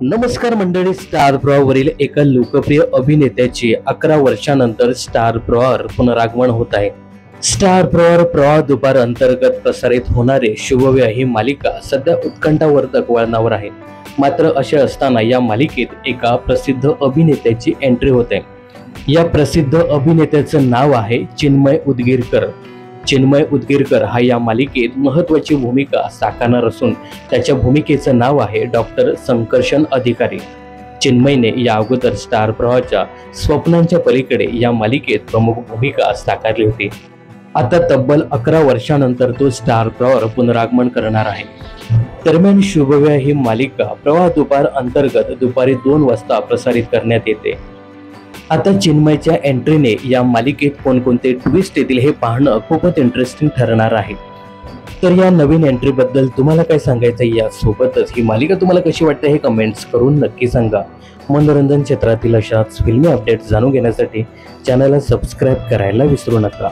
नमस्कार मंडळी, स्टार प्रवाहावरील एका लोकप्रिय अभिनेत्याचे 11 वर्षानंतर स्टार प्रवाहावर पुनरागमन होत आहे. स्टार प्रवाहावर प्रवाह दुपार अंतर्गत प्रसारित होणारे शुभविवाह ही मालिका सध्या उत्कंठावर्धक वळणावर आहे. मात्र असे असताना या मालिकेत एका प्रसिद्ध अभिनेत्याची एंट्री होते. या प्रसिद्ध अभिनेत्याचं नाव आहे चिन्मय उदगीरकर. चिन्मय उदगीरकर हा या मालिकेत महत्त्वाची भूमिका साकारणार असून त्याच्या भूमिकेचं नाव आहे डॉक्टर संकर्षण अधिकारी. चिन्मयने या अगोदर स्टार प्रवाहाच्या स्वप्नांच्या पलीकडे या मालिकेत प्रमुख भूमिका साकारली होती. आता तब्बल 11 वर्षानंतर तो स्टार प्रवाहावर पुनरागमन करणार आहे. दरम्यान शुभविवाह ही मालिका प्रवाह दुपार अंतर्गत दुपारी 2 वाजता प्रसारित करण्यात येते. आता चिन्मयच्या एंट्रीने या मालिकेत कोणकोणते ट्विस्ट येतील हे पाहणं खूपच इंटरेस्टिंग ठरणार आहे. तर या नवीन एंट्री बद्दल तुम्हाला काय सांगायचं आहे, यासोबतच ही मालिका तुम्हाला कशी वाटते हे कमेंट्स करून नक्की सांगा. मनोरंजन क्षेत्रातील अशाच फिल्मी अपडेट्स जाणून घेण्यासाठी चॅनलला सबस्क्राईब करायला विसरू नका.